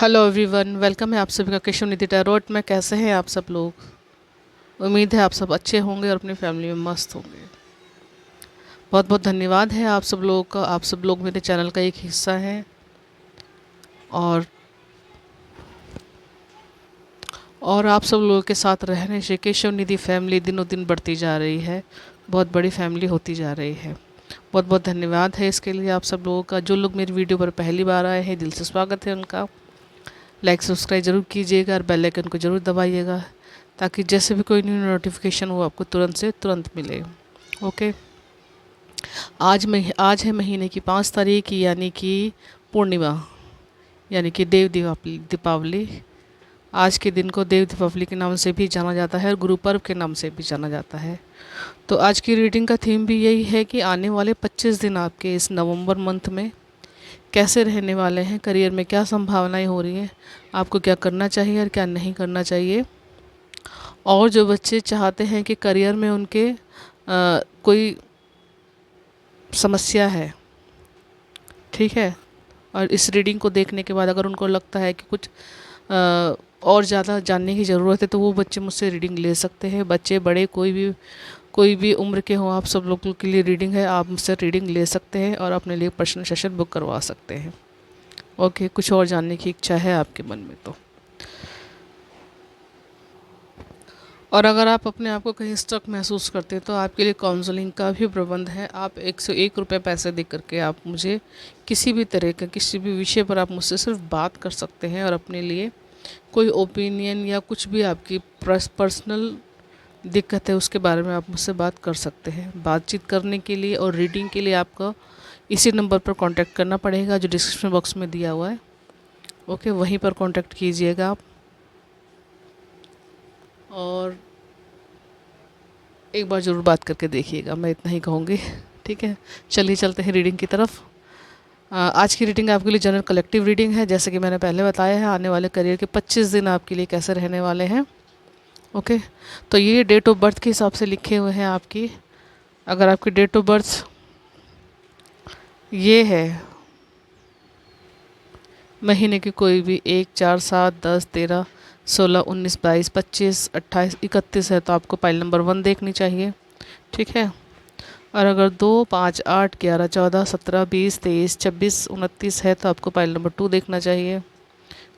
Hello everyone, welcome है आप सभी का केशव निधि टैरोट में। कैसे हैं आप सब लोग? उम्मीद है आप सब अच्छे होंगे और अपनी फैमिली में मस्त होंगे। बहुत बहुत धन्यवाद है आप सब लोगों का। आप सब लोग मेरे चैनल का एक हिस्सा हैं और आप सब लोगों के साथ रहने से केशव निधि फैमिली दिनों दिन बढ़ती जा रही है, बहुत बड़ी फैमिली होती जा रही है। बहुत बहुत धन्यवाद है इसके लिए आप सब लोगों का। जो लोग मेरी वीडियो पर पहली बार आए हैं, दिल से स्वागत है उनका। लाइक सब्सक्राइब ज़रूर कीजिएगा और बेल आइकन को ज़रूर दबाइएगा, ताकि जैसे भी कोई न्यू नोटिफिकेशन हो आपको तुरंत से तुरंत मिले। ओके। आज है महीने की 5 तारीख, यानी कि पूर्णिमा, यानी कि देव दीपावली। आज के दिन को देव दीपावली के नाम से भी जाना जाता है और गुरु पर्व के नाम से भी जाना जाता है। तो आज की रीडिंग का थीम भी यही है कि आने वाले 25 दिन आपके इस नवंबर मंथ में कैसे रहने वाले हैं, करियर में क्या संभावनाएं हो रही हैं, आपको क्या करना चाहिए और क्या नहीं करना चाहिए। और जो बच्चे चाहते हैं कि करियर में उनके कोई समस्या है, ठीक है, और इस रीडिंग को देखने के बाद अगर उनको लगता है कि कुछ और ज़्यादा जानने की ज़रूरत है, तो वो बच्चे मुझसे रीडिंग ले सकते हैं। बच्चे बड़े कोई भी उम्र के हों, आप सब लोगों के लिए रीडिंग है। आप मुझसे रीडिंग ले सकते हैं और अपने लिए पर्सनल सेशन बुक करवा सकते हैं। ओके, कुछ और जानने की इच्छा है आपके मन में तो। और अगर आप अपने आप को कहीं स्टक महसूस करते हैं तो आपके लिए काउंसलिंग का भी प्रबंध है। आप 101 रुपये पैसे दे करके आप मुझे किसी भी तरह का किसी भी विषय पर आप मुझसे सिर्फ बात कर सकते हैं और अपने लिए कोई ओपिनियन या कुछ भी आपकी पर्सनल दिक्कत है उसके बारे में आप मुझसे बात कर सकते हैं। बातचीत करने के लिए और रीडिंग के लिए आपको इसी नंबर पर कांटेक्ट करना पड़ेगा जो डिस्क्रिप्शन बॉक्स में दिया हुआ है। ओके, वहीं पर कांटेक्ट कीजिएगा आप। और एक बार ज़रूर बात करके देखिएगा, मैं इतना ही कहूँगी। ठीक है, चलिए चलते हैं रीडिंग की तरफ। आज की रीडिंग आपके लिए जनरल कलेक्टिव रीडिंग है। जैसे कि मैंने पहले बताया है, आने वाले करियर के 25 दिन आपके लिए कैसे रहने वाले हैं। ओके, तो ये डेट ऑफ बर्थ के हिसाब से लिखे हुए हैं आपकी। अगर आपकी डेट ऑफ बर्थ ये है, महीने की कोई भी 1, 4, 7, 10, 13, 16, 19, 22, 25, 28, 31 है तो आपको पाइल नंबर 1 देखनी चाहिए। ठीक है। और अगर 2, 5, 8, 11, 14, 17, 20, 23, 26, 29 है तो आपको पाइल नंबर 2 देखना चाहिए।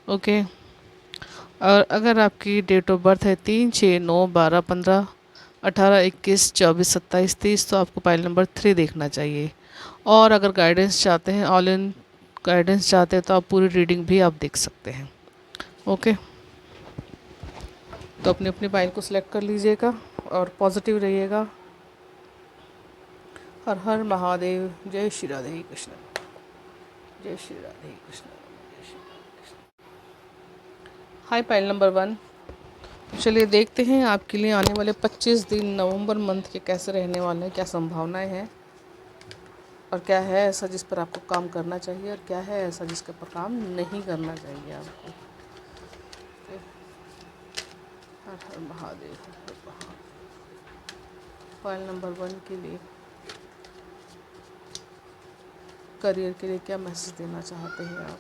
ओके। और अगर आपकी डेट ऑफ बर्थ है 3, 6, 9, 12, 15, 18, 21, 24, 27, 30 तो आपको पाइल नंबर 3 देखना चाहिए। और अगर गाइडेंस चाहते हैं, ऑल इन गाइडेंस चाहते हैं, तो आप पूरी रीडिंग भी आप देख सकते हैं। ओके, तो अपनी अपनी फाइल को सिलेक्ट कर लीजिएगा और पॉजिटिव रहिएगा। हर हर महादेव। जय श्री राधे कृष्ण। जय श्री राधे कृष्ण। जय श्री राधे कृष्ण। हाय पाइल नंबर 1। चलिए देखते हैं आपके लिए आने वाले 25 दिन नवंबर मंथ के कैसे रहने वाले हैं, क्या संभावनाएं हैं और क्या है ऐसा जिस पर आपको काम करना चाहिए और क्या है ऐसा जिसके पर काम नहीं करना चाहिए आपको। हर हर महादेव। हर हर महादेव। फाइल नंबर 1 के लिए करियर के लिए क्या मैसेज देना चाहते हैं आप।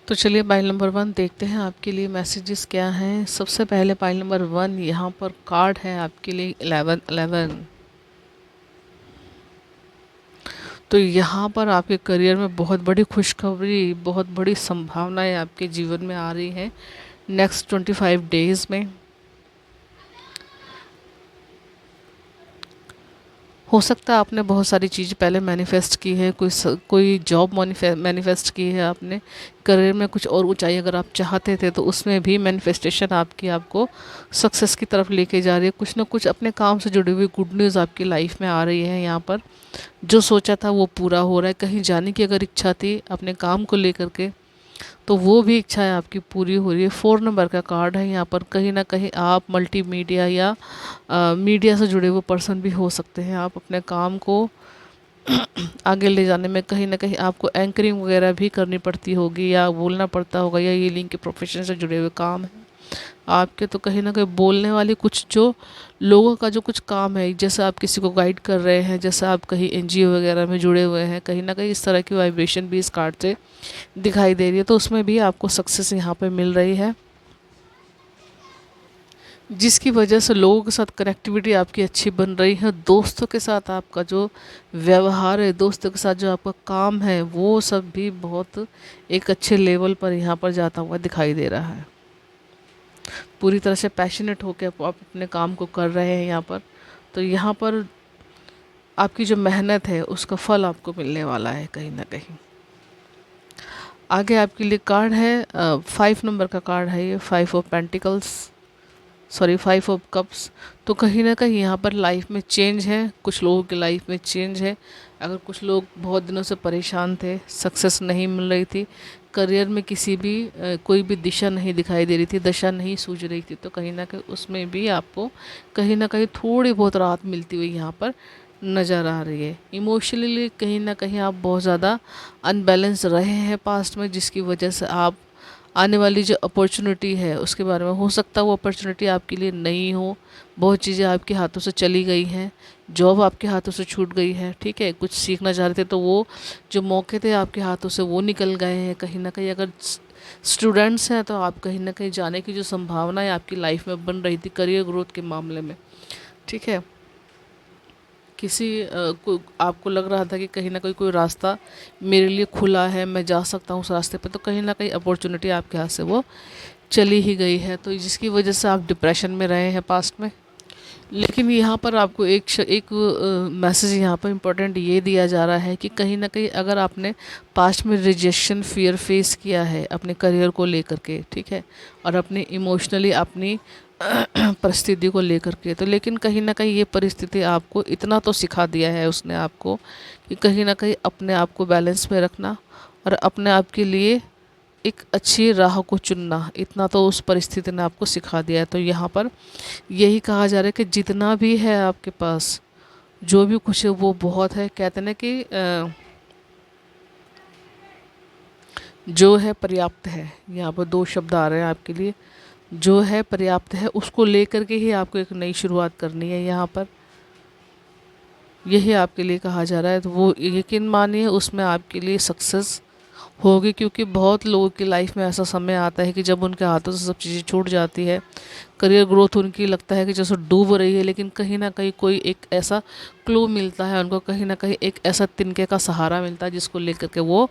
तो चलिए पाइल नंबर 1 देखते हैं आपके लिए मैसेजेस क्या हैं। सबसे पहले पाइल नंबर 1, यहाँ पर कार्ड है आपके लिए 11। तो यहाँ पर आपके करियर में बहुत बड़ी खुशखबरी, बहुत बड़ी संभावनाएं आपके जीवन में आ रही हैं नेक्स्ट 25 डेज़ में। हो सकता है आपने बहुत सारी चीज़ पहले मैनिफेस्ट की है, कोई जॉब मैनिफेस्ट की है आपने, करियर में कुछ और ऊंचाई अगर आप चाहते थे तो उसमें भी मैनिफेस्टेशन आपकी आपको सक्सेस की तरफ लेके जा रही है। कुछ ना कुछ अपने काम से जुड़ी हुई गुड न्यूज़ आपकी लाइफ में आ रही है। यहाँ पर जो सोचा था वो पूरा हो रहा है। कहीं जाने की अगर इच्छा थी अपने काम को लेकर के, तो वो भी इच्छाएं आपकी पूरी हो रही है। 4 नंबर का कार्ड है यहाँ पर। कहीं ना कहीं आप मल्टीमीडिया या मीडिया से जुड़े हुए पर्सन भी हो सकते हैं। आप अपने काम को आगे ले जाने में कहीं ना कहीं आपको एंकरिंग वगैरह भी करनी पड़ती होगी या बोलना पड़ता होगा, या ये लिंक के प्रोफेशन से जुड़े हुए काम हैं आपके, तो कहीं ना कहीं बोलने वाली कुछ जो लोगों का जो कुछ काम है, जैसे आप किसी को गाइड कर रहे हैं, जैसे आप कहीं एनजीओ वगैरह में जुड़े हुए हैं, कहीं ना कहीं इस तरह की वाइब्रेशन भी इस कार्ड से दिखाई दे रही है। तो उसमें भी आपको सक्सेस यहाँ पे मिल रही है, जिसकी वजह से लोगों के साथ कनेक्टिविटी आपकी अच्छी बन रही है। दोस्तों के साथ आपका जो व्यवहार है, दोस्तों के साथ जो आपका काम है, वो सब भी बहुत एक अच्छे लेवल पर यहाँ पर जाता हुआ दिखाई दे रहा है। पूरी तरह से पैशनेट होकर आप अपने काम को कर रहे हैं यहाँ पर। तो यहाँ पर आपकी जो मेहनत है उसका फल आपको मिलने वाला है कहीं ना कहीं। आगे आपके लिए कार्ड है 5 नंबर का कार्ड है ये, 5 ऑफ कप्स। तो कहीं ना कहीं यहाँ पर लाइफ में चेंज है, कुछ लोगों की लाइफ में चेंज है। अगर कुछ लोग बहुत दिनों से परेशान थे, सक्सेस नहीं मिल रही थी, करियर में किसी भी कोई भी दिशा नहीं दिखाई दे रही थी, दशा नहीं सूझ रही थी, तो कहीं ना कहीं उसमें भी आपको कहीं ना कहीं थोड़ी बहुत राहत मिलती हुई यहाँ पर नज़र आ रही है। इमोशनली कहीं ना कहीं आप बहुत ज़्यादा अनबैलेंस रहे हैं पास्ट में, जिसकी वजह से आप आने वाली जो अपॉर्चुनिटी है उसके बारे में, हो सकता है वो अपॉर्चुनिटी आपके लिए नहीं हो, बहुत चीज़ें आपके हाथों से चली गई हैं, जॉब आपके हाथों से छूट गई है, ठीक है, कुछ सीखना चाह रहे थे तो वो जो मौके थे आपके हाथों से वो निकल गए हैं। कहीं ना कहीं अगर स्टूडेंट्स हैं तो आप कहीं ना कहीं जाने की जो संभावनाएं आपकी लाइफ में बन रही थी करियर ग्रोथ के मामले में, ठीक है, किसी को आपको लग रहा था कि कहीं ना कहीं कोई रास्ता मेरे लिए खुला है, मैं जा सकता हूँ उस रास्ते पे, तो कहीं ना कहीं अपॉर्चुनिटी आपके हाथ से वो चली ही गई है, तो जिसकी वजह से आप डिप्रेशन में रहे हैं पास्ट में। लेकिन यहाँ पर आपको एक मैसेज यहाँ पर इम्पोर्टेंट ये दिया जा रहा है कि कहीं ना कहीं अगर आपने पास्ट में रिजेक्शन फियर फेस किया है अपने करियर को लेकर के, ठीक है, और अपनी इमोशनली अपनी परिस्थिति को लेकर के, तो लेकिन कहीं ना कहीं ये परिस्थिति आपको इतना तो सिखा दिया है उसने आपको कि कहीं ना कहीं अपने आप को बैलेंस में रखना और अपने आप के लिए एक अच्छी राह को चुनना, इतना तो उस परिस्थिति ने आपको सिखा दिया है। तो यहाँ पर यही कहा जा रहा है कि जितना भी है आपके पास, जो भी कुछ है वो बहुत है। कहते हैं ना कि जो है पर्याप्त है, यहाँ पर 2 शब्द आ रहे हैं आपके लिए, जो है पर्याप्त है, उसको लेकर के ही आपको एक नई शुरुआत करनी है। यहाँ पर यही आपके लिए कहा जा रहा है, तो वो यकीन मानिए उसमें आपके लिए सक्सेस होगी, क्योंकि बहुत लोगों की लाइफ में ऐसा समय आता है कि जब उनके हाथों से सब चीज़ें छूट जाती है, करियर ग्रोथ उनकी लगता है कि जैसे डूब रही है, लेकिन कहीं ना कहीं कोई एक ऐसा क्लू मिलता है उनको, कहीं ना कहीं एक ऐसा तिनके का सहारा मिलता है जिसको लेकर के वो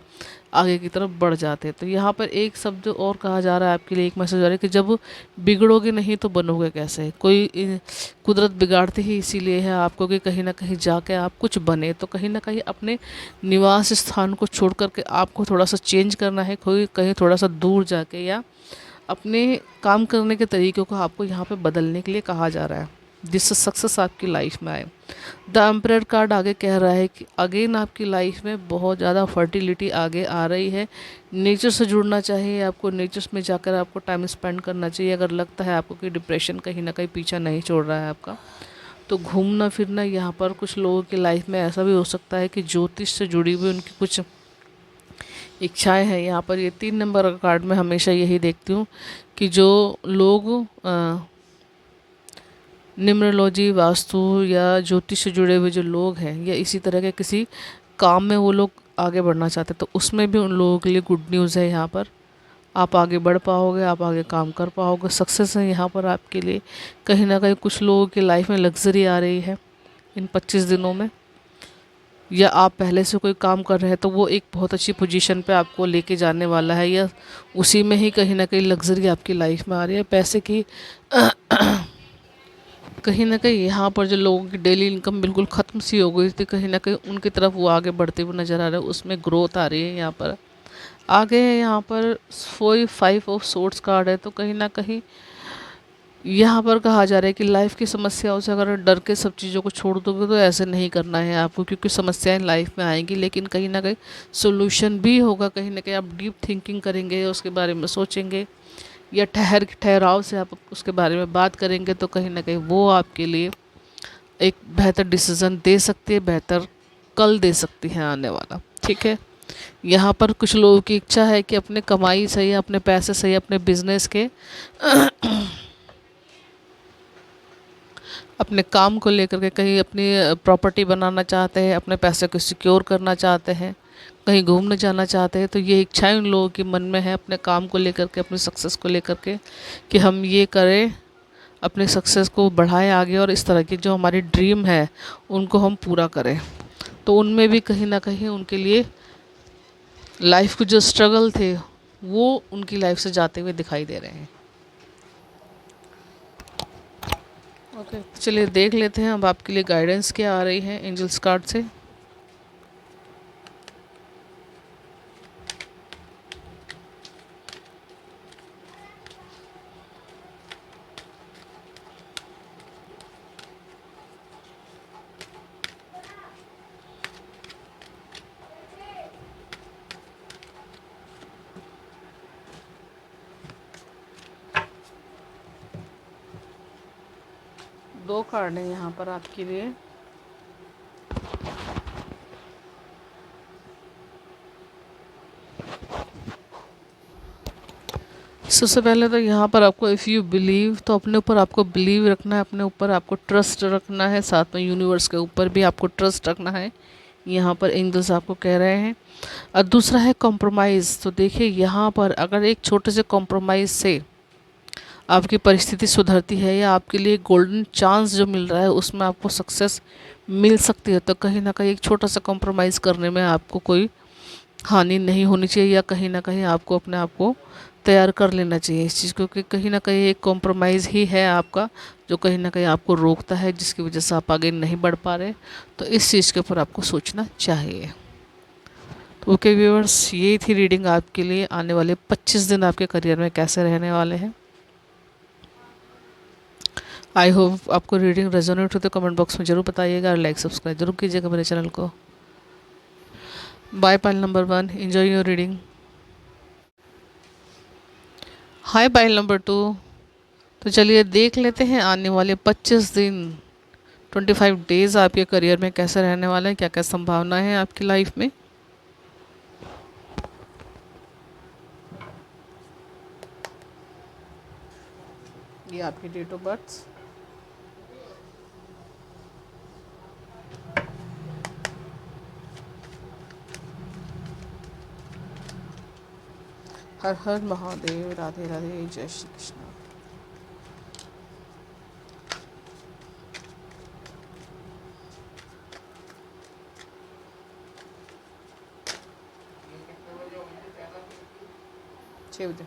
आगे की तरफ बढ़ जाते हैं। तो यहाँ पर एक शब्द और कहा जा रहा है आपके लिए, एक मैसेज आ रहा है कि जब बिगड़ोगे नहीं तो बनोगे कैसे। कुदरत बिगाड़ती ही इसीलिए है आपको कि कहीं ना कहीं जाके आप कुछ बने। तो कहीं ना कहीं अपने निवास स्थान को छोड़ करके आपको थोड़ा सा चेंज करना है, कोई कहीं थोड़ा सा दूर जाके, या अपने काम करने के तरीक़ों को आपको यहाँ पे बदलने के लिए कहा जा रहा है, जिससे सक्सेस आपकी लाइफ में आए। द एम्परर कार्ड आगे कह रहा है कि अगेन आपकी लाइफ में बहुत ज़्यादा फर्टिलिटी आगे आ रही है। नेचर से जुड़ना चाहिए आपको, नेचर में जाकर आपको टाइम स्पेंड करना चाहिए। अगर लगता है आपको कि डिप्रेशन कहीं ना कहीं पीछा नहीं छोड़ रहा है आपका, तो घूमना फिरना, यहाँ पर कुछ लोगों की लाइफ में ऐसा भी हो सकता है कि ज्योतिष से जुड़ी हुई उनकी कुछ इच्छाएं हैं। यहाँ पर ये 3 नंबर का कार्ड में हमेशा यही देखती हूँ कि जो लोग न्यूमरोलॉजी, वास्तु या ज्योतिष से जुड़े हुए जो लोग हैं, या इसी तरह के किसी काम में वो लोग आगे बढ़ना चाहते हैं, तो उसमें भी उन लोगों के लिए गुड न्यूज़ है। यहाँ पर आप आगे बढ़ पाओगे, आप आगे काम कर पाओगे, सक्सेस है यहाँ पर आपके लिए। कहीं ना कहीं कुछ लोगों की लाइफ में लग्जरी आ रही है इन 25 दिनों में, या आप पहले से कोई काम कर रहे हैं तो वो एक बहुत अच्छी पोजीशन पे आपको लेके जाने वाला है, या उसी में ही कहीं ना कहीं लग्जरी आपकी लाइफ में आ रही है। पैसे की कहीं ना कहीं यहाँ पर जो लोगों की डेली इनकम बिल्कुल ख़त्म सी हो गई थी, कहीं ना कहीं उनकी तरफ वो आगे बढ़ते हुए नज़र आ रहे हैं, उसमें ग्रोथ आ रही है। यहाँ पर आगे है, यहाँ पर 5 ऑफ सोर्ट्स कार्ड है, तो कहीं ना कहीं यहाँ पर कहा जा रहा है कि लाइफ की समस्याओं से अगर डर के सब चीज़ों को छोड़ दोगे तो ऐसे नहीं करना है आपको, क्योंकि समस्याएं लाइफ में आएंगी, लेकिन कहीं ना कहीं सोल्यूशन भी होगा। कहीं ना कहीं आप डीप थिंकिंग करेंगे, उसके बारे में सोचेंगे, या ठहराव से आप उसके बारे में बात करेंगे, तो कहीं ना कहीं वो आपके लिए एक बेहतर डिसीज़न दे सकती है, बेहतर कल दे सकती है आने वाला। ठीक है, यहाँ पर कुछ लोगों की इच्छा है कि अपने कमाई से या अपने पैसे से या अपने बिजनेस के अपने काम को लेकर के कहीं अपनी प्रॉपर्टी बनाना चाहते हैं, अपने पैसे को सिक्योर करना चाहते हैं, कहीं घूमने जाना चाहते हैं। तो ये इच्छाएं उन लोगों के मन में है अपने काम को लेकर के, अपनी सक्सेस को लेकर के, कि हम ये करें, अपने सक्सेस को बढ़ाएं आगे, और इस तरह की जो हमारी ड्रीम है उनको हम पूरा करें। तो उनमें भी कहीं ना कहीं उनके लिए लाइफ के जो स्ट्रगल थे वो उनकी लाइफ से जाते हुए दिखाई दे रहे हैं। ओके, चलिए देख लेते हैं अब आपके लिए गाइडेंस क्या आ रही है एंजल्स कार्ड से। दो कार्ड हैं यहाँ पर आपके लिए। सबसे पहले तो यहाँ पर आपको इफ़ यू बिलीव, तो अपने ऊपर आपको बिलीव रखना है, अपने ऊपर आपको ट्रस्ट रखना है, साथ में यूनिवर्स के ऊपर भी आपको ट्रस्ट रखना है, यहाँ पर एंजल्स आपको कह रहे हैं। और दूसरा है कॉम्प्रोमाइज़। तो देखिए यहाँ पर अगर एक छोटे से कॉम्प्रोमाइज़ से आपकी परिस्थिति सुधरती है, या आपके लिए गोल्डन चांस जो मिल रहा है उसमें आपको सक्सेस मिल सकती है, तो कहीं ना कहीं एक छोटा सा कॉम्प्रोमाइज़ करने में आपको कोई हानि नहीं होनी चाहिए, या कहीं ना कहीं आपको अपने आप को तैयार कर लेना चाहिए इस चीज़ को, कि कहीं ना कहीं एक कॉम्प्रोमाइज़ ही है आपका जो कहीं ना कहीं आपको रोकता है, जिसकी वजह से आप आगे नहीं बढ़ पा रहे। तो इस चीज़ के ऊपर आपको सोचना चाहिए। तो ओके व्यूअर्स, ये थी रीडिंग आपके लिए। आने वाले 25 दिन आपके करियर में कैसे रहने वाले हैं। आई होप आपको रीडिंग रेजोनेट हो तो कमेंट बॉक्स में ज़रूर बताइएगा, और लाइक सब्सक्राइब जरूर कीजिएगा मेरे चैनल को। Bye pile number 1, enjoy your reading. Hi pile number 2। तो चलिए देख लेते हैं आने वाले 25 दिन 25 डेज़ आपके करियर में कैसे रहने वाले हैं, क्या क्या संभावना है आपकी लाइफ में। ये आपकी डेट ऑफ बर्थ, हर हर महादेव, राधे राधे, जय श्री कृष्ण। छः बजे।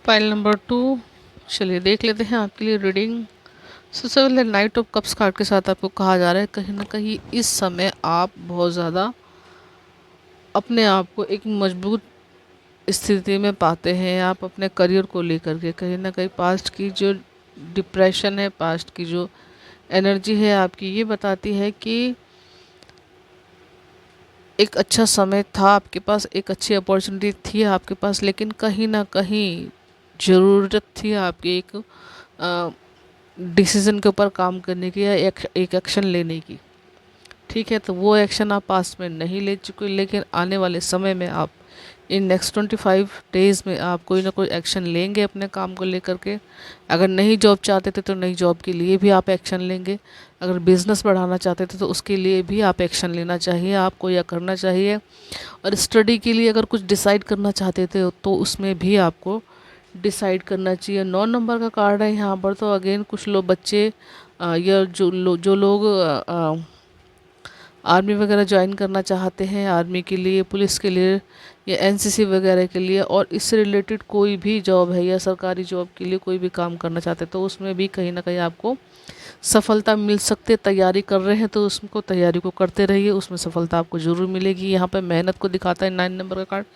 फाइल नंबर 2, चलिए देख लेते हैं आपके लिए रीडिंग। सबसे पहले नाइट ऑफ कप्स कार्ड के साथ आपको कहा जा रहा है कहीं ना कहीं इस समय आप बहुत ज़्यादा अपने आप को एक मजबूत स्थिति में पाते हैं। आप अपने करियर को लेकर के कहीं ना कहीं पास्ट की जो डिप्रेशन है, पास्ट की जो एनर्जी है आपकी, ये बताती है कि एक अच्छा समय था आपके पास, एक अच्छी अपॉर्चुनिटी थी आपके पास, लेकिन कहीं ना कहीं ज़रूरत थी आपकी एक डिसीज़न के ऊपर काम करने की, या एक एक्शन लेने की। ठीक है, तो वो एक्शन आप पास्ट में नहीं ले चुके, लेकिन आने वाले समय में आप इन नेक्स्ट 25 डेज़ में आप कोई ना कोई एक्शन लेंगे अपने काम को लेकर के। अगर नई जॉब चाहते थे तो नई जॉब के लिए भी आप एक्शन लेंगे। अगर बिज़नेस बढ़ाना चाहते थे तो उसके लिए भी आप एक्शन लेना चाहिए आपको या करना चाहिए। और स्टडी के लिए अगर कुछ डिसाइड करना चाहते थे तो उसमें भी आपको डिसाइड करना चाहिए। 9 नंबर का कार्ड है यहाँ पर। तो अगेन कुछ लोग बच्चे या जो लोग आर्मी वगैरह ज्वाइन करना चाहते हैं, आर्मी के लिए, पुलिस के लिए या एनसीसी वगैरह के लिए, और इससे रिलेटेड कोई भी जॉब है या सरकारी जॉब के लिए कोई भी काम करना चाहते हैं तो उसमें भी कहीं ना कहीं आपको सफलता मिल सकती है। तैयारी कर रहे हैं तो उसको तैयारी को करते रहिए, उसमें सफलता आपको ज़रूर मिलेगी। यहाँ पर मेहनत को दिखाता है 9 नंबर का कार्ड।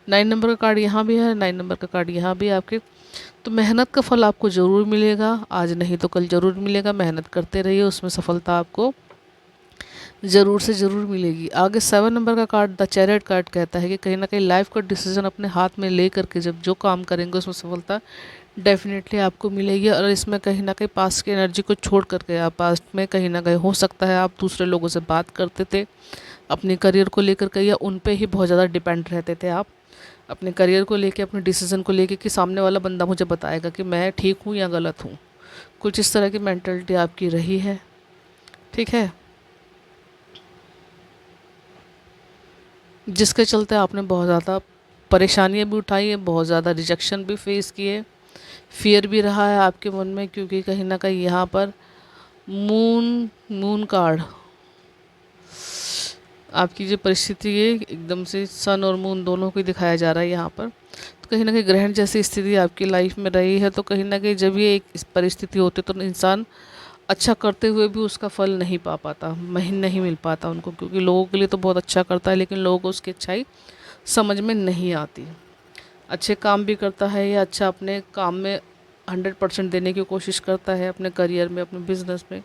9 नंबर का कार्ड यहाँ भी है, 9 नंबर का कार्ड यहाँ भी है आपके। तो मेहनत का फल आपको ज़रूर मिलेगा, आज नहीं तो कल ज़रूर मिलेगा। मेहनत करते रहिए, उसमें सफलता आपको ज़रूर से ज़रूर मिलेगी। आगे 7 नंबर का कार्ड द चैरियट कार्ड कहता है कि कहीं ना कहीं लाइफ का डिसीजन अपने हाथ में ले करके जब जो काम करेंगे उसमें सफलता डेफिनेटली आपको मिलेगी। और इसमें कहीं ना कहीं पास्ट की एनर्जी को छोड़ करके, आप पास्ट में कहीं ना कहीं हो सकता है आप दूसरे लोगों से बात करते थे अपने करियर को लेकर के, या उन पे ही बहुत ज़्यादा डिपेंड रहते थे आप अपने करियर को लेके, अपने डिसीज़न को लेके कि सामने वाला बंदा मुझे बताएगा कि मैं ठीक हूँ या गलत हूँ। कुछ इस तरह की मेंटलिटी आपकी रही है। ठीक है, जिसके चलते आपने बहुत ज़्यादा परेशानियां भी उठाई हैं, बहुत ज़्यादा रिजेक्शन भी फेस किए, फियर भी रहा है आपके मन में, क्योंकि कहीं ना कहीं यहाँ पर मून मून कार्ड आपकी जो परिस्थिति है एकदम से सन और मून दोनों को ही दिखाया जा रहा है यहाँ पर। तो कहीं ना कहीं ग्रहण जैसी स्थिति आपकी लाइफ में रही है। तो कहीं ना कहीं जब ये एक इस परिस्थिति होती है तो इंसान अच्छा करते हुए भी उसका फल नहीं पा पाता, नहीं मिल पाता उनको, क्योंकि लोगों के लिए तो बहुत अच्छा करता है लेकिन लोगों को उसकी अच्छाई समझ में नहीं आती। अच्छे काम भी करता है या अच्छा अपने काम में 100% देने की कोशिश करता है, अपने करियर में, अपने बिजनेस में,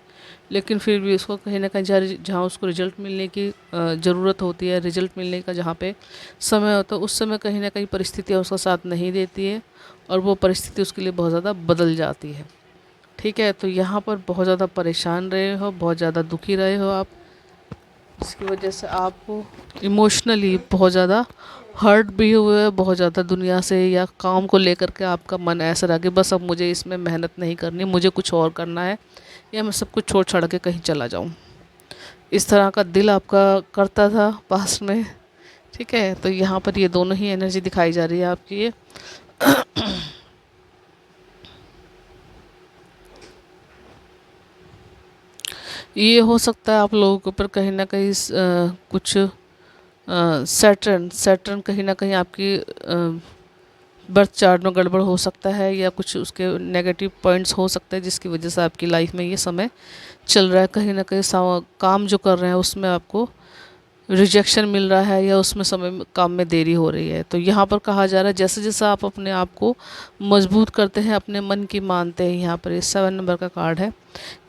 लेकिन फिर भी उसको कहीं ना कहीं जहाँ उसको रिजल्ट मिलने की ज़रूरत होती है, रिजल्ट मिलने का जहाँ पे समय होता है, उस समय कहीं ना कहीं परिस्थितियाँ उसका साथ नहीं देती है और वो परिस्थिति उसके लिए बहुत ज़्यादा बदल जाती है। ठीक है, तो यहाँ पर बहुत ज़्यादा परेशान रहे हो, बहुत ज़्यादा दुखी रहे हो आप, जिसकी वजह से आप इमोशनली बहुत ज़्यादा हर्ट भी हुए, बहुत ज़्यादा दुनिया से या काम को लेकर के आपका मन ऐसा रहा कि बस अब मुझे इसमें मेहनत नहीं करनी, मुझे कुछ और करना है, या मैं सब कुछ छोड़ छाड़ के कहीं चला जाऊँ। इस तरह का दिल आपका करता था पास्ट में। ठीक है, तो यहाँ पर ये दोनों ही एनर्जी दिखाई जा रही है आपकी। ये हो सकता है आप लोगों के ऊपर कहीं ना कहीं कुछ सैटर्न सैटर्न कहीं ना कहीं आपकी बर्थ चार्ट में गड़बड़ हो सकता है, या कुछ उसके नेगेटिव पॉइंट्स हो सकते हैं जिसकी वजह से आपकी लाइफ में ये समय चल रहा है। कहीं ना कहीं काम जो कर रहे हैं उसमें आपको रिजेक्शन मिल रहा है, या उसमें काम में देरी हो रही है। तो यहाँ पर कहा जा रहा है जैसे जैसे आप अपने आप को मजबूत करते हैं, अपने मन की मानते हैं, यहाँ पर ये 7 नंबर का कार्ड है,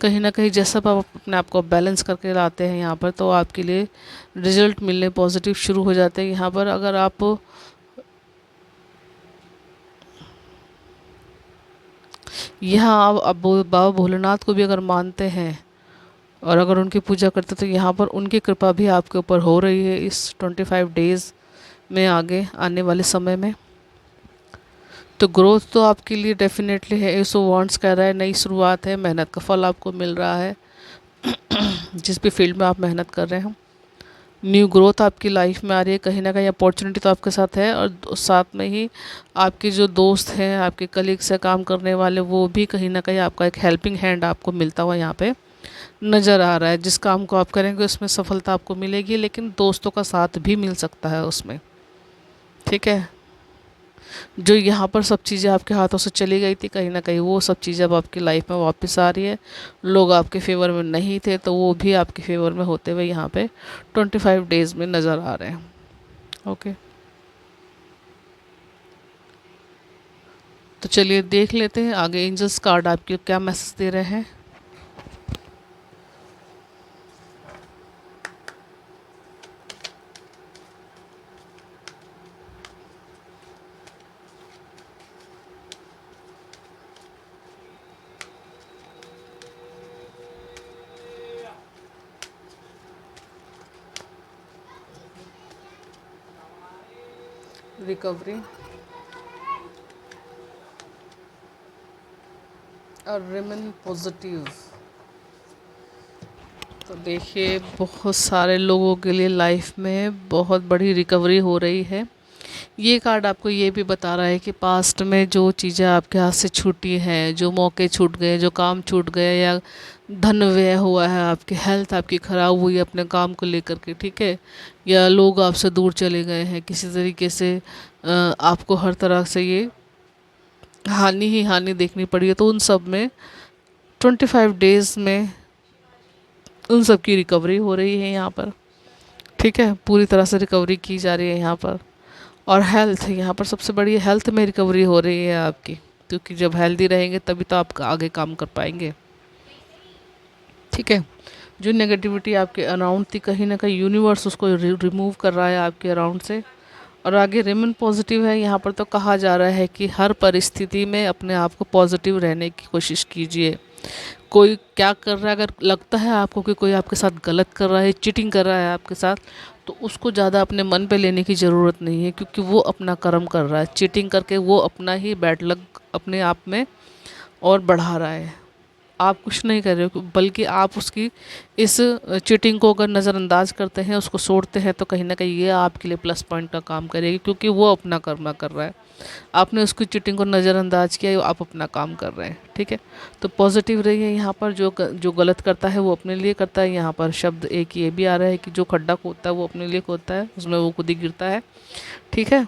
कहीं ना कहीं जैसा आप अपने आप को बैलेंस करके लाते हैं यहाँ पर, तो आपके लिए रिजल्ट मिलने पॉजिटिव शुरू हो जाते हैं। यहाँ पर अगर आप यहाँ आप बाबा भोलेनाथ को भी अगर मानते हैं और अगर उनकी पूजा करते तो यहाँ पर उनकी कृपा भी आपके ऊपर हो रही है इस 25 डेज़ में, आगे आने वाले समय में। तो ग्रोथ तो आपके लिए डेफिनेटली है। सो वांट्स कह रहा है नई शुरुआत है, मेहनत का फल आपको मिल रहा है जिस भी फील्ड में आप मेहनत कर रहे हो। न्यू ग्रोथ आपकी लाइफ में आ रही है, कहीं ना कहीं अपॉर्चुनिटी तो आपके साथ है, और साथ में ही आपके जो दोस्त हैं, आपके कलीग्स हैं काम करने वाले, वो भी कहीं ना कहीं आपका एक हेल्पिंग हैंड आपको मिलता हुआ यहाँ पे नज़र आ रहा है। जिस काम को आप करेंगे उसमें सफलता आपको मिलेगी, लेकिन दोस्तों का साथ भी मिल सकता है उसमें। ठीक है, जो यहाँ पर सब चीज़ें आपके हाथों से चली गई थी कहीं ना कहीं वो सब चीज़ें अब आपकी लाइफ में वापस आ रही है। लोग आपके फेवर में नहीं थे तो वो भी आपके फेवर में होते हुए यहाँ पे 25 डेज़ में नज़र आ रहे हैं। ओके, तो चलिए देख लेते हैं आगे एंजल्स कार्ड आपके क्या मैसेज दे रहे हैं। रिकवरी और रिमेन पॉजिटिव। तो देखिए बहुत सारे लोगों के लिए लाइफ में बहुत बड़ी रिकवरी हो रही है। ये कार्ड आपको ये भी बता रहा है कि पास्ट में जो चीज़ें आपके हाथ से छूटी हैं, जो मौके छूट गए, जो काम छूट गए, या धन व्यय हुआ है, आपकी हेल्थ आपकी ख़राब हुई है अपने काम को लेकर के, ठीक है, या लोग आपसे दूर चले गए हैं किसी तरीके से, आपको हर तरह से ये हानि ही हानि देखनी पड़ी है, तो उन सब में 25 डेज़ में उन सब की रिकवरी हो रही है यहाँ पर, ठीक है, पूरी तरह से रिकवरी की जा रही है यहाँ पर। और हेल्थ यहाँ पर सबसे बड़ी हेल्थ में रिकवरी हो रही है आपकी, क्योंकि जब हेल्दी रहेंगे तभी तो आप आगे काम कर पाएंगे, ठीक है। जो नेगेटिविटी आपके अराउंड थी, कहीं ना कहीं यूनिवर्स उसको रिमूव कर रहा है आपके अराउंड से। और आगे रिमेन पॉजिटिव है, यहाँ पर तो कहा जा रहा है कि हर परिस्थिति में अपने आप को पॉजिटिव रहने की कोशिश कीजिए। कोई क्या कर रहा है, अगर लगता है आपको कि कोई आपके साथ गलत कर रहा है, चीटिंग कर रहा है आपके साथ, तो उसको ज़्यादा अपने मन पे लेने की ज़रूरत नहीं है, क्योंकि वो अपना कर्म कर रहा है। चीटिंग करके वो अपना ही बैड लक अपने आप में और बढ़ा रहा है। आप कुछ नहीं कर रहे हो, बल्कि आप उसकी इस चीटिंग को अगर नज़रअंदाज करते हैं, उसको छोड़ते हैं, तो कहीं ना कहीं ये आपके लिए प्लस पॉइंट का काम करेगी, क्योंकि वो अपना कर्म कर रहा है। आपने उसकी चीटिंग को नज़रअंदाज किया, आप अपना काम कर रहे हैं, ठीक है। तो पॉजिटिव रहिए यहाँ पर। जो गलत करता है वो अपने लिए करता है। यहाँ पर शब्द एक ये भी आ रहा है कि जो खड्डा खोदता है वो अपने लिए खोदता है, उसमें वो खुद ही गिरता है, ठीक है।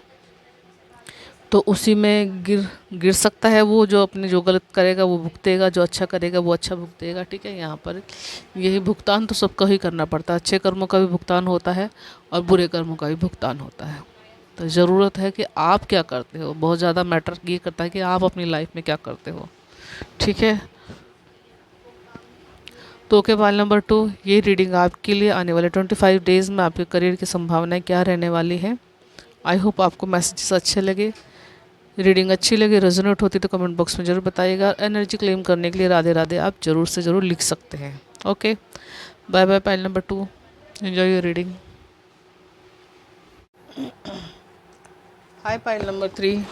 तो उसी में गिर गिर सकता है वो, जो अपने जो गलत करेगा वो भुगतेगा, जो अच्छा करेगा वो अच्छा भुगतेगा, ठीक है। यहाँ पर यही भुगतान तो सबको ही करना पड़ता है। अच्छे कर्मों का भी भुगतान होता है और बुरे कर्मों का भी भुगतान होता है। तो ज़रूरत है कि आप क्या करते हो, बहुत ज़्यादा मैटर ये करता है कि आप अपनी लाइफ में क्या करते हो, ठीक है। तो ओके, फाइल नंबर 2, ये रीडिंग आपके लिए आने वाले 25 डेज़ में आपके करियर की संभावनाएं क्या रहने वाली हैं। आई होप आपको मैसेजेस अच्छे लगे, रीडिंग अच्छी लगे, रेजोनेट होती तो कमेंट बॉक्स में ज़रूर बताइएगा। एनर्जी क्लेम करने के लिए राधे राधे आप ज़रूर से ज़रूर लिख सकते हैं। Okay, bye bye file number 2, enjoy your reading. Hi file number 3,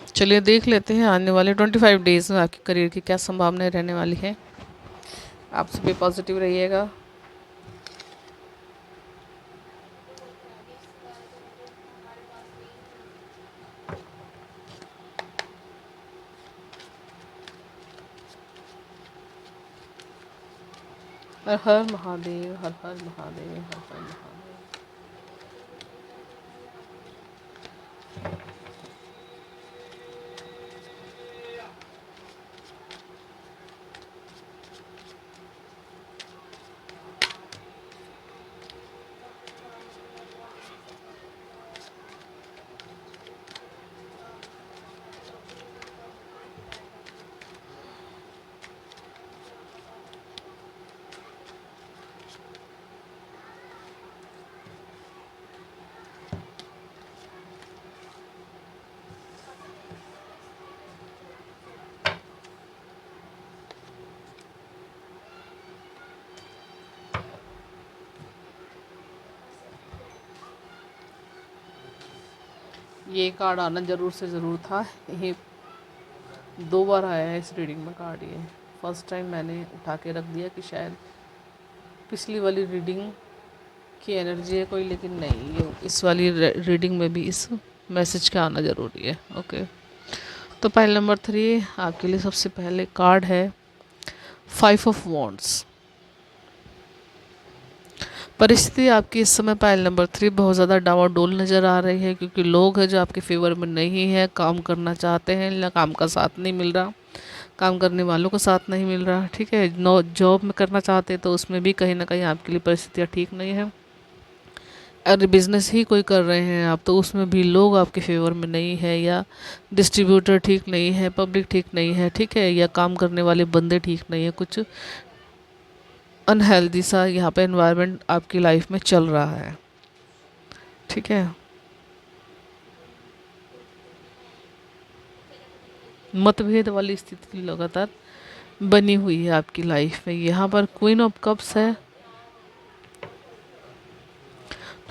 चलिए देख लेते हैं आने वाले 25 डेज़ में आपके करियर की क्या संभावनाएं रहने वाली हैं। आप सभी पॉजिटिव रहिएगा। हर हर महादेव, हर हर महादेव, हर हर महादेव। ये कार्ड आना ज़रूर से ज़रूर था। ये 2 बार आया है इस रीडिंग में कार्ड। ये फर्स्ट टाइम मैंने उठा के रख दिया कि शायद पिछली वाली रीडिंग की एनर्जी है कोई, लेकिन नहीं, ये इस वाली रीडिंग में भी इस मैसेज का आना ज़रूरी है। ओके, तो फाइल नंबर 3 आपके लिए सबसे पहले कार्ड है 5 ऑफ वॉन्ड्स। परिस्थिति आपकी इस समय फाइल नंबर 3 बहुत ज़्यादा डावाडोल नज़र आ रही है, क्योंकि लोग हैं जो आपके फेवर में नहीं है, काम करना चाहते हैं लेकिन काम का साथ नहीं मिल रहा, काम करने वालों को साथ नहीं मिल रहा, ठीक है। नो जॉब में करना चाहते हैं तो उसमें भी कहीं ना कहीं आपके लिए परिस्थितियाँ ठीक नहीं है। अगर बिज़नेस ही कोई कर रहे हैं आप, तो उसमें भी लोग आपके फेवर में नहीं है, या डिस्ट्रीब्यूटर ठीक नहीं है, पब्लिक ठीक नहीं है, ठीक है, या काम करने वाले बंदे ठीक नहीं है। कुछ अनहेल्दी सा यहाँ पे एनवायरनमेंट आपकी लाइफ में चल रहा है, ठीक है। मतभेद वाली स्थिति लगातार बनी हुई है आपकी लाइफ में। यहाँ पर क्वीन ऑफ कप्स है,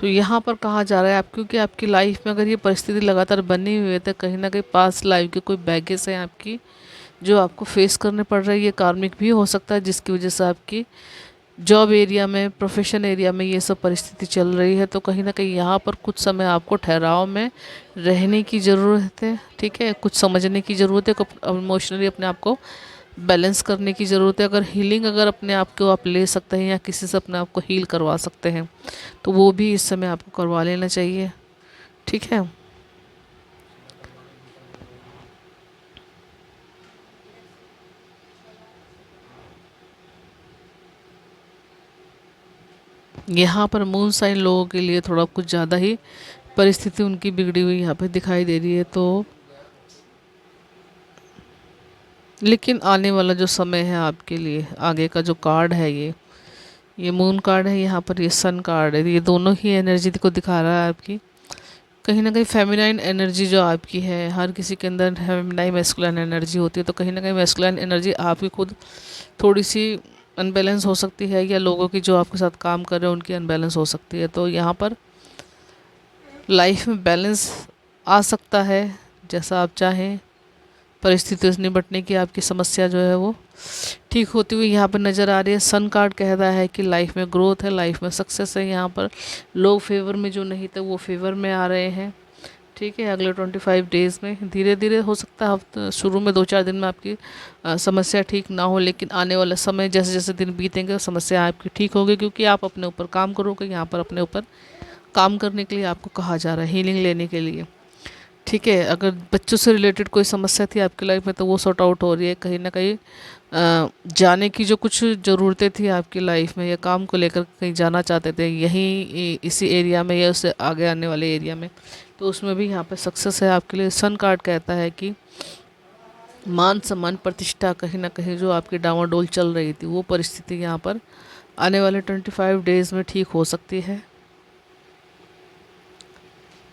तो यहाँ पर कहा जा रहा है आप, क्योंकि आपकी लाइफ में अगर ये परिस्थिति लगातार बनी हुई है तो कहीं ना कहीं पास्ट लाइफ के कोई बैगेज है आपकी जो आपको फेस करने पड़ रही है। कार्मिक भी हो सकता है जिसकी वजह से आपकी जॉब एरिया में, प्रोफेशन एरिया में ये सब परिस्थिति चल रही है। तो कहीं ना कहीं यहाँ पर कुछ समय आपको ठहराव में रहने की ज़रूरत है। ठीक है, कुछ समझने की ज़रूरत है, इमोशनली अपने आप को बैलेंस करने की ज़रूरत है। अगर हीलिंग अगर अपने आप को आप ले सकते हैं या किसी से अपने आप को हील करवा सकते हैं तो वो भी इस समय आपको करवा लेना चाहिए। ठीक है, यहाँ पर मून साइन लोगों के लिए थोड़ा कुछ ज़्यादा ही परिस्थिति उनकी बिगड़ी हुई यहाँ पे दिखाई दे रही है। तो लेकिन आने वाला जो समय है आपके लिए, आगे का जो कार्ड है, ये मून कार्ड है, यहाँ पर ये सन कार्ड है, ये दोनों ही एनर्जी को दिखा रहा है आपकी। कहीं ना कहीं फेमिनाइन एनर्जी जो आपकी है, हर किसी के अंदर फेमिनाइन मैस्कुलाइन एनर्जी होती है। तो कहीं ना कहीं मैस्कुलाइन एनर्जी आपकी खुद थोड़ी सी अनबैलेंस हो सकती है, या लोगों की जो आपके साथ काम कर रहे हैं उनकी अनबैलेंस हो सकती है। तो यहाँ पर लाइफ में बैलेंस आ सकता है जैसा आप चाहें। परिस्थितियों से निपटने की आपकी समस्या जो है वो ठीक होती हुई यहाँ पर नज़र आ रही है। सन कार्ड कहता है कि लाइफ में ग्रोथ है, लाइफ में सक्सेस है। यहाँ पर लोग फेवर में जो नहीं थे वो फेवर में आ रहे हैं। ठीक है, अगले 25 डेज़ में धीरे धीरे हो सकता है, हफ्ते शुरू में 2-4 दिन में आपकी समस्या ठीक ना हो, लेकिन आने वाला समय जैसे जैसे दिन बीतेंगे समस्या आपकी ठीक होगी, क्योंकि आप अपने ऊपर काम करोगे। यहाँ पर अपने ऊपर काम करने के लिए आपको कहा जा रहा है, हीलिंग लेने के लिए। ठीक है, अगर बच्चों से रिलेटेड कोई समस्या थी आपकी लाइफ में तो वो सॉर्ट आउट हो रही है। कहीं ना कहीं जाने की जो कुछ ज़रूरतें थी आपकी लाइफ में, या काम को लेकर कहीं जाना चाहते थे यहीं इसी एरिया में या उससे आगे आने वाले एरिया में, तो उसमें भी यहाँ पे सक्सेस है आपके लिए। सन कार्ड कहता है कि मान सम्मान प्रतिष्ठा कहीं ना कहीं जो आपकी डावाडोल चल रही थी वो परिस्थिति यहाँ पर आने वाले 25 डेज़ में ठीक हो सकती है।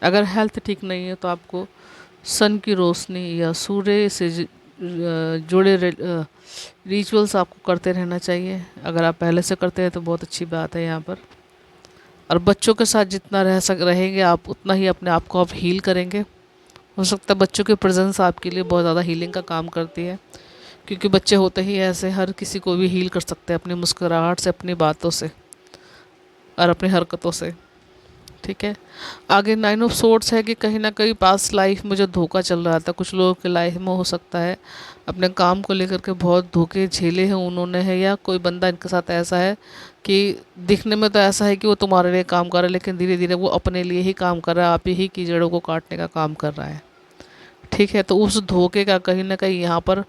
अगर हेल्थ ठीक नहीं है तो आपको सन की रोशनी या सूर्य से जुड़े रिचुअल्स आपको करते रहना चाहिए। अगर आप पहले से करते हैं तो बहुत अच्छी बात है यहाँ पर। और बच्चों के साथ जितना रहेंगे आप उतना ही अपने आप को आप हील करेंगे। हो सकता है बच्चों की प्रेजेंस आपके लिए बहुत ज़्यादा हीलिंग का काम करती है, क्योंकि बच्चे होते ही ऐसे हर किसी को भी हील कर सकते हैं अपनी मुस्कुराहट से, अपनी बातों से और अपनी हरकतों से। ठीक है, आगे 9 ऑफ सोर्ड्स है कि कहीं ना कहीं पास्ट लाइफ में जो धोखा चल रहा था कुछ लोगों की लाइफ में, हो सकता है अपने काम को लेकर के बहुत धोखे झेले हैं उन्होंने, है या कोई बंदा इनके साथ ऐसा है कि दिखने में तो ऐसा है कि वो तुम्हारे लिए काम कर रहा है, लेकिन धीरे धीरे वो अपने लिए ही काम कर रहा है, आप ही की जड़ों को काटने का काम कर रहा है। ठीक है, तो उस धोखे का कहीं ना कहीं यहाँ पर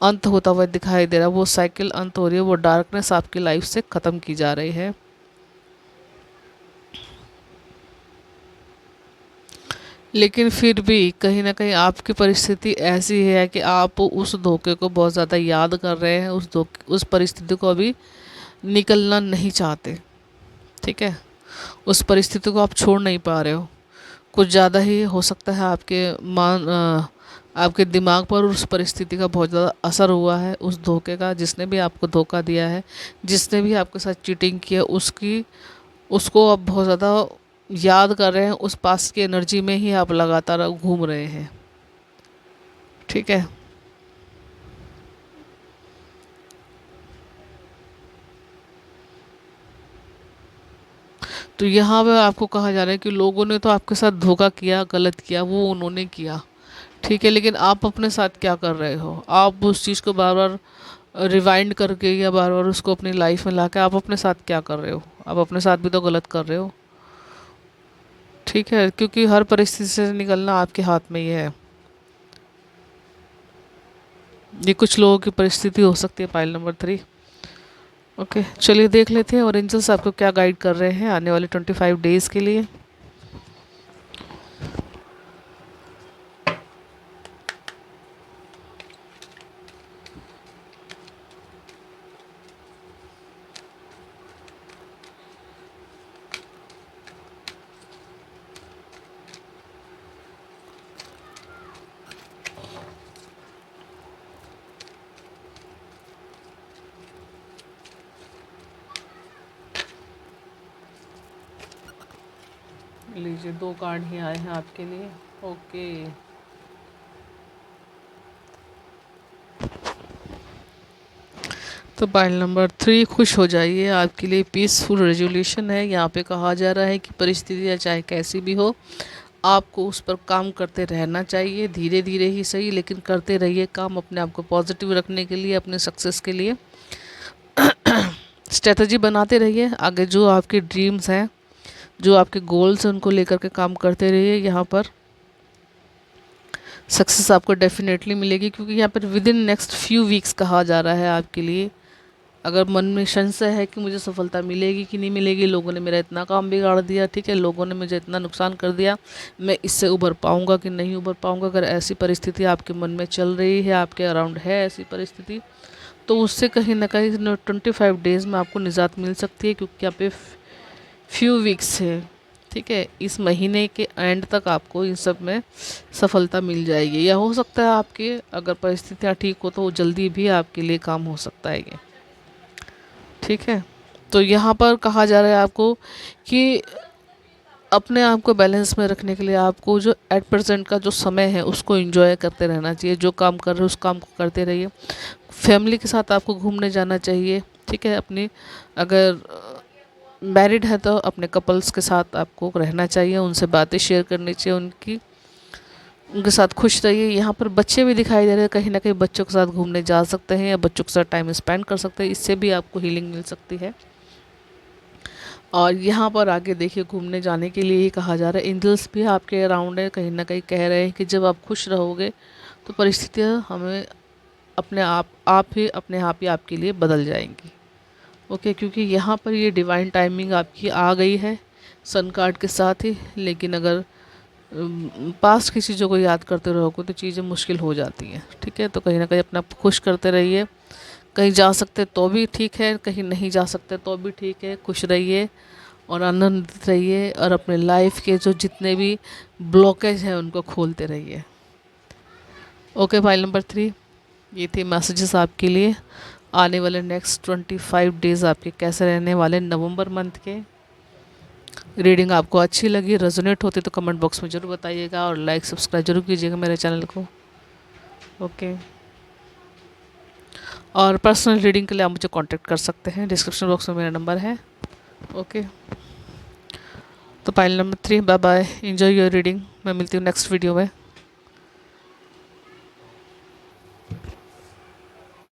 अंत होता हुआ दिखाई दे रहा है। वो साइकिल अंत हो रही है, वो डार्कनेस आपकी लाइफ से ख़त्म की जा रही है। लेकिन फिर भी कहीं ना कहीं आपकी परिस्थिति ऐसी है कि आप उस धोखे को बहुत ज़्यादा याद कर रहे हैं, उस परिस्थिति को अभी निकलना नहीं चाहते। ठीक है, उस परिस्थिति को आप छोड़ नहीं पा रहे हो। कुछ ज़्यादा ही हो सकता है आपके दिमाग पर उस परिस्थिति का बहुत ज़्यादा असर हुआ है, उस धोखे का। जिसने भी आपको धोखा दिया है, जिसने भी आपके साथ चीटिंग किया, उसको आप बहुत ज़्यादा याद कर रहे हैं। उस पास की एनर्जी में ही आप लगातार घूम रहे हैं। ठीक है, तो यहाँ पे आपको कहा जा रहा है कि लोगों ने तो आपके साथ धोखा किया, गलत किया, वो उन्होंने किया। ठीक है, लेकिन आप अपने साथ क्या कर रहे हो? आप उस चीज़ को बार बार रिवाइंड करके या बार बार उसको अपनी लाइफ में लाके आप अपने साथ क्या कर रहे हो? आप अपने साथ भी तो गलत कर रहे हो। ठीक है, क्योंकि हर परिस्थिति से निकलना आपके हाथ में ही है। ये कुछ लोगों की परिस्थिति हो सकती है, पाइल नंबर 3। ओके, चलिए देख लेते हैं और एंजल्स आपको क्या गाइड कर रहे हैं आने वाले 25 डेज़ के लिए। लीजिए 2 कार्ड ही आए हैं आपके लिए। ओके, तो पाइल नंबर 3, खुश हो जाइए, आपके लिए पीसफुल रेजोल्यूशन है। यहाँ पे कहा जा रहा है कि परिस्थितियाँ चाहे कैसी भी हो, आपको उस पर काम करते रहना चाहिए, धीरे धीरे ही सही, लेकिन करते रहिए काम, अपने आप को पॉजिटिव रखने के लिए, अपने सक्सेस के लिए स्ट्रेटजी बनाते रहिए। आगे जो आपके ड्रीम्स हैं, जो आपके गोल्स हैं, उनको लेकर के काम करते रहिए। यहाँ पर सक्सेस आपको डेफिनेटली मिलेगी, क्योंकि यहाँ पर with in next few weeks कहा जा रहा है आपके लिए। अगर मन में संशय है कि मुझे सफलता मिलेगी कि नहीं मिलेगी, लोगों ने मेरा इतना काम बिगाड़ दिया, ठीक है, लोगों ने मुझे इतना नुकसान कर दिया, मैं इससे उभर पाऊँगा कि नहीं उभर पाऊँगा, अगर ऐसी परिस्थिति आपके मन में चल रही है, आपके अराउंड है ऐसी परिस्थिति, तो उससे कहीं ना कहीं 25 डेज़ में आपको निजात मिल सकती है, क्योंकि यहाँ पे फ्यू वीक्स है, ठीक है। इस महीने के एंड तक आपको इन सब में सफलता मिल जाएगी, या हो सकता है आपके अगर परिस्थितियाँ ठीक हो तो जल्दी भी आपके लिए काम हो सकता है ये, ठीक है। तो यहाँ पर कहा जा रहा है आपको कि अपने आप को बैलेंस में रखने के लिए आपको जो एट प्रेजेंट का जो समय है उसको एंजॉय करते रहना चाहिए। जो काम कर रहे हो उस काम को करते रहिए। फैमिली के साथ आपको घूमने जाना चाहिए, ठीक है। अपनी अगर मैरिड है तो अपने कपल्स के साथ आपको रहना चाहिए, उनसे बातें शेयर करनी चाहिए, उनके साथ खुश रहिए। यहाँ पर बच्चे भी दिखाई दे रहे हैं, कहीं ना कहीं बच्चों के साथ घूमने जा सकते हैं या बच्चों के साथ टाइम स्पेंड कर सकते हैं, इससे भी आपको हीलिंग मिल सकती है। और यहाँ पर आगे देखिए, घूमने जाने के लिए ही कहा जा रहा है, एंजल्स भी आपके अराउंड है, कहीं ना कहीं कह रहे हैं कि जब आप खुश रहोगे तो परिस्थितियाँ हमें अपने आप ही आपके लिए बदल जाएंगी। ओके, क्योंकि यहाँ पर ये डिवाइन टाइमिंग आपकी आ गई है सन कार्ड के साथ ही। लेकिन अगर पास्ट की चीज़ों को याद करते रहोगे तो चीज़ें मुश्किल हो जाती हैं, ठीक है। तो कहीं ना कहीं अपना खुश करते रहिए। कहीं जा सकते तो भी ठीक है, कहीं नहीं जा सकते तो भी ठीक है, खुश रहिए और आनंदित रहिए, और अपने लाइफ के जो जितने भी ब्लॉकेज हैं उनको खोलते रहिए। ओके, फाइल नंबर 3, ये थी मैसेजेस आपके लिए। आने वाले नेक्स्ट 25 डेज़ आपके कैसे रहने वाले नवंबर मंथ के। रीडिंग आपको अच्छी लगी, रेजोनेट होती तो कमेंट बॉक्स में ज़रूर बताइएगा, और लाइक सब्सक्राइब जरूर कीजिएगा मेरे चैनल को। ओके, और पर्सनल रीडिंग के लिए आप मुझे कांटेक्ट कर सकते हैं, डिस्क्रिप्शन बॉक्स में मेरा नंबर है। ओके, तो file number 3, bye bye, enjoy your reading. मैं मिलती हूँ नेक्स्ट वीडियो में।